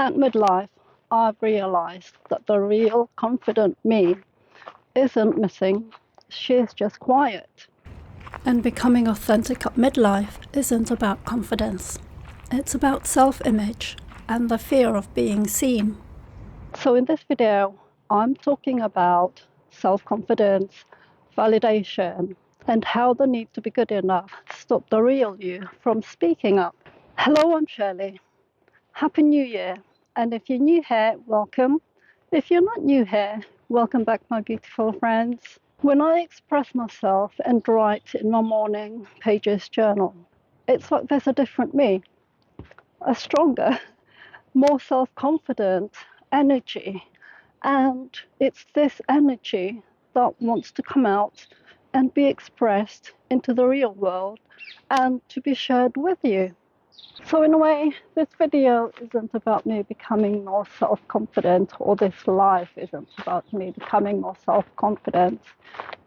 At midlife, I've realised that the real confident me isn't missing, she's just quiet. And becoming authentic at midlife isn't about confidence. It's about self-image and the fear of being seen. So in this video, I'm talking about self-confidence, validation, and how the need to be good enough to stop the real you from speaking up. Hello, I'm Shirley. Happy New Year. And if you're new here, welcome. If you're not new here, welcome back, my beautiful friends. When I express myself and write in my morning pages journal, it's like there's a different me, a stronger, more self-confident energy. And it's this energy that wants to come out and be expressed into the real world and to be shared with you. So in a way, this video isn't about me becoming more self-confident, or this life isn't about me becoming more self-confident.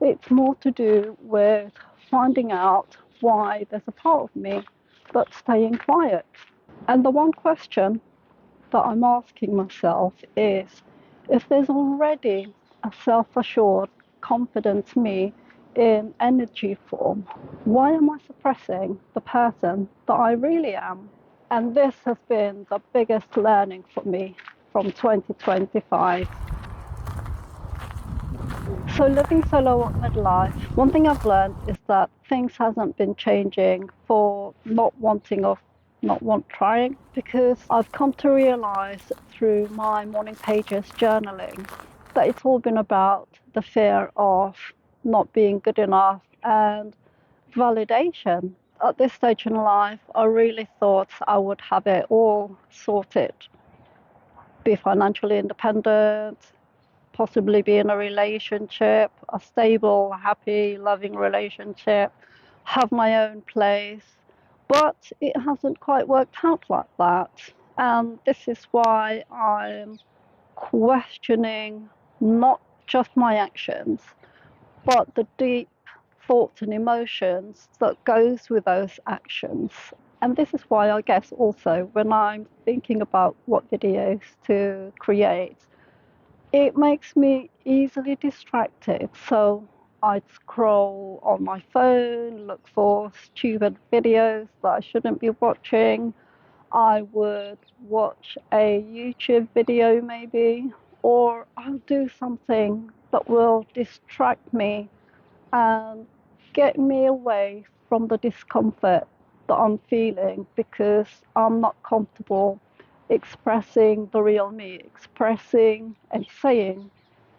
It's more to do with finding out why there's a part of me that's staying quiet. And the one question that I'm asking myself is, if there's already a self-assured, confident me in energy form, why am I suppressing the person that I really am? And this has been the biggest learning for me from 2025. So living solo at midlife, one thing I've learned is that things hasn't been changing for not wanting or not want trying, because I've come to realize through my morning pages journaling that it's all been about the fear of not being good enough and validation. At this stage in life, I really thought I would have it all sorted, be financially independent, possibly be in a relationship, a stable, happy, loving relationship, have my own place. But it hasn't quite worked out like that. And this is why I'm questioning not just my actions, but the deep thoughts and emotions that goes with those actions. And this is why I guess also when I'm thinking about what videos to create, it makes me easily distracted. So I'd scroll on my phone, look for stupid videos that I shouldn't be watching. I would watch a YouTube video maybe, or I'll do something that will distract me and get me away from the discomfort that I'm feeling, because I'm not comfortable expressing the real me, expressing and saying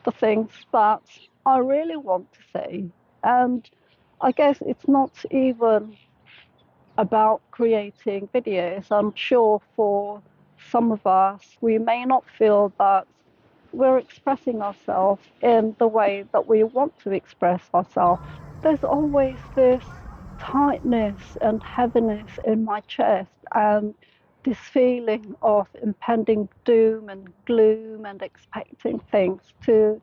the things that I really want to say. And I guess it's not even about creating videos. I'm sure for some of us, we may not feel that we're expressing ourselves in the way that we want to express ourselves. There's always this tightness and heaviness in my chest, and this feeling of impending doom and gloom, and expecting things to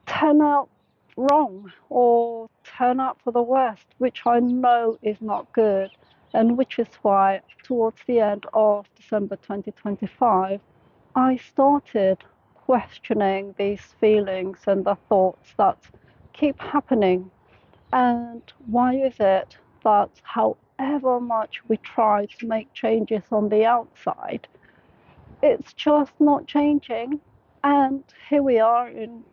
turn out wrong or turn out for the worst, which I know is not good. And which is why, towards the end of December 2025, I started questioning these feelings and the thoughts that keep happening. And why is it that however much we try to make changes on the outside, it's just not changing? And here we are in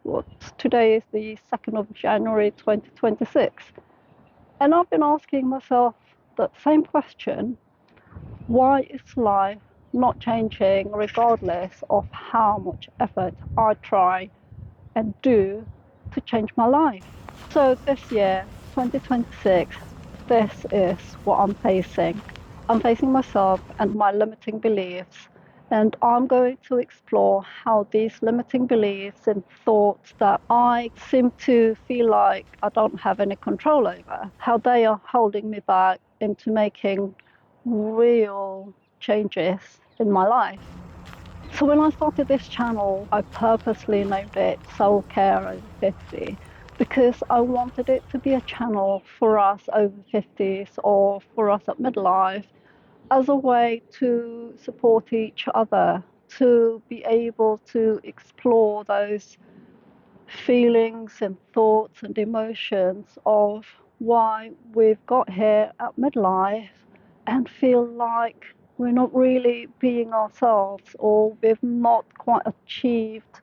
what today is the 2nd of January 2026. And I've been asking myself that same question: why is life not changing regardless of how much effort I try and do to change my life? So this year, 2026, this is what I'm facing. I'm facing myself and my limiting beliefs, and I'm going to explore how these limiting beliefs and thoughts that I seem to feel like I don't have any control over, how they are holding me back into making real changes in my life. So when I started this channel, I purposely named it Soul Care Over 50, because I wanted it to be a channel for us over 50s, or for us at midlife, as a way to support each other, to be able to explore those feelings and thoughts and emotions of why we've got here at midlife and feel like we're not really being ourselves or we've not quite achieved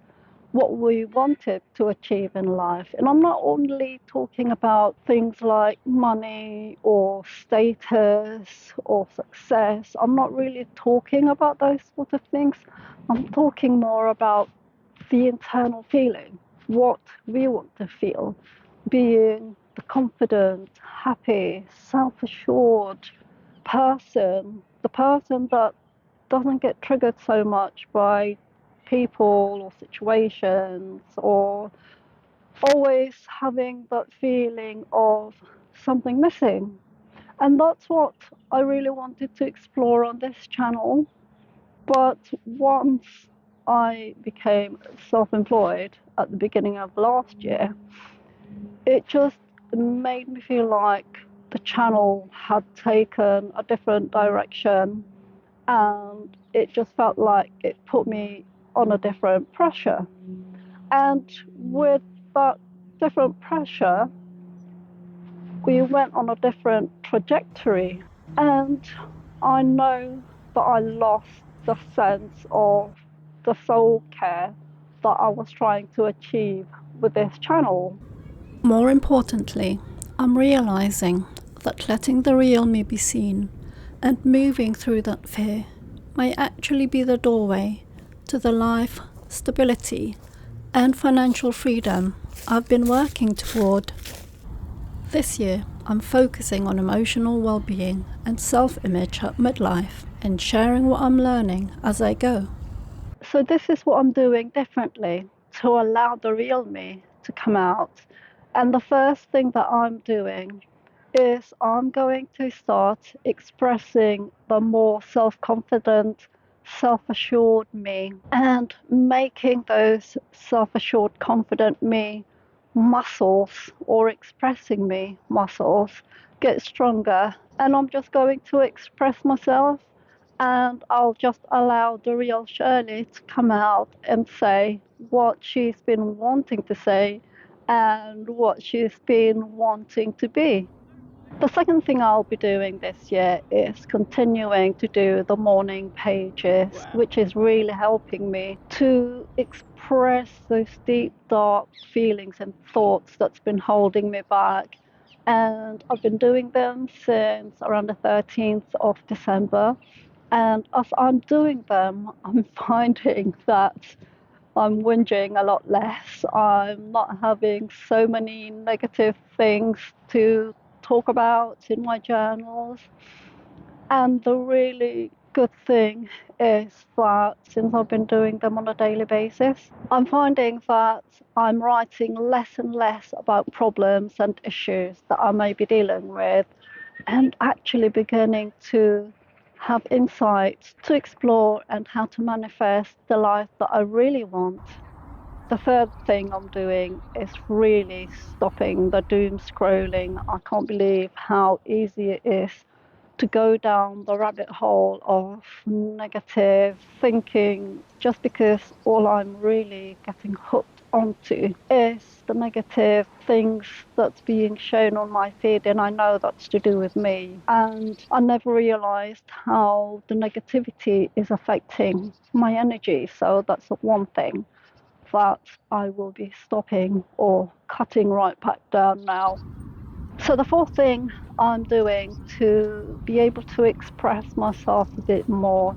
what we wanted to achieve in life. And I'm not only talking about things like money or status or success. I'm not really talking about those sort of things. I'm talking more about the internal feeling, what we want to feel, being the confident, happy, self assured person, the person that doesn't get triggered so much by people or situations or always having that feeling of something missing. And that's what I really wanted to explore on this channel. But once I became self employed at the beginning of last year, it just made me feel like the channel had taken a different direction, and it just felt like it put me on a different pressure. And with that different pressure, we went on a different trajectory. And I know that I lost the sense of the soul care that I was trying to achieve with this channel. More importantly, I'm realizing that letting the real me be seen and moving through that fear may actually be the doorway to the life, stability, and financial freedom I've been working toward. This year, I'm focusing on emotional well-being and self-image at midlife and sharing what I'm learning as I go. So, this is what I'm doing differently to allow the real me to come out. And the first thing that I'm doing is I'm going to start expressing the more self confident, self assured me and making those self assured, confident me muscles or expressing me muscles get stronger. And I'm just going to express myself and I'll just allow the real Shirley to come out and say what she's been wanting to say and what she's been wanting to be. The second thing I'll be doing this year is continuing to do the morning pages, which is really helping me to express those deep, dark feelings and thoughts that's been holding me back. And I've been doing them since around the 13th of December. And as I'm doing them, I'm finding that I'm whinging a lot less. I'm not having so many negative things to talk about in my journals. And the really good thing is that since I've been doing them on a daily basis, I'm finding that I'm writing less and less about problems and issues that I may be dealing with and actually beginning to have insights to explore and how to manifest the life that I really want. The third thing I'm doing is really stopping the doom scrolling. I can't believe how easy it is to go down the rabbit hole of negative thinking just because all I'm really getting hooked onto is the negative things that's being shown on my feed, and I know that's to do with me. And I never realized how the negativity is affecting my energy. So that's one thing that I will be stopping or cutting right back down now. So the fourth thing I'm doing to be able to express myself a bit more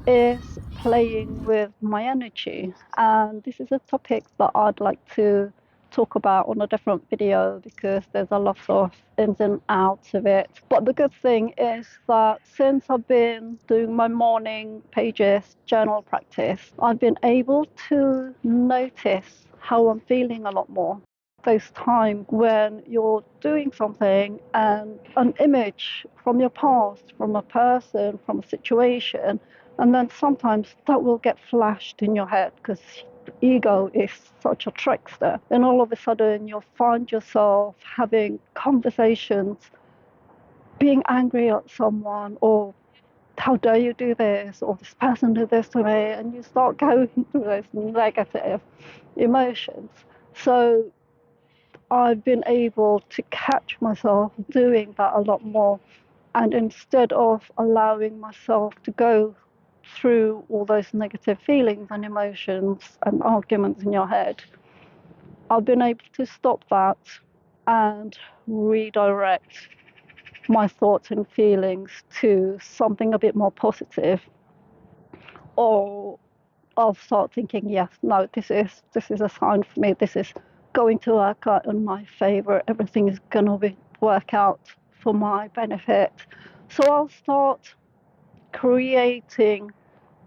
is playing with my energy. And this is a topic that I'd like to talk about on a different video because there's a lot of ins and outs of it. But the good thing is that since I've been doing my morning pages journal practice, I've been able to notice how I'm feeling a lot more. Those times when you're doing something and an image from your past, from a person, from a situation, and then sometimes that will get flashed in your head because the ego is such a trickster. And all of a sudden, you'll find yourself having conversations, being angry at someone, or how dare you do this, or this person did this to me, and you start going through those negative emotions. So I've been able to catch myself doing that a lot more, and instead of allowing myself to go through all those negative feelings and emotions and arguments in your head, I've been able to stop that and redirect my thoughts and feelings to something a bit more positive. Or I'll start thinking, yes, no, this is a sign for me. This is going to work out in my favor. Everything is gonna work out for my benefit. So I'll start creating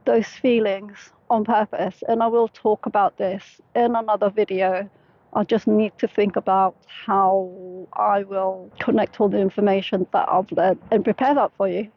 those feelings on purpose, and I will talk about this in another video. I just need to think about how I will connect all the information that I've learned and prepare that for you.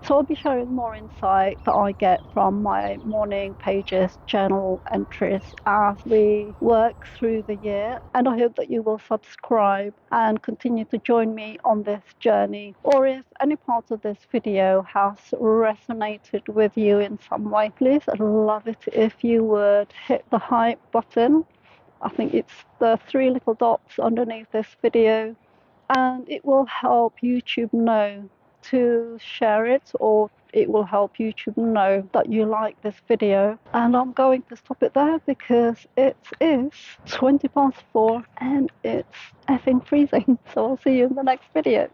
So I'll be sharing more insight that I get from my morning pages, journal entries as we work through the year. And I hope that you will subscribe and continue to join me on this journey. Or if any part of this video has resonated with you in some way, please, I'd love it if you would hit the hype button. I think it's the 3 little dots underneath this video, and it will help YouTube know to share it, or it will help YouTube know that you like this video. And I'm going to stop it there because it is 20 past 4 and it's effing freezing. So I'll see you in the next video.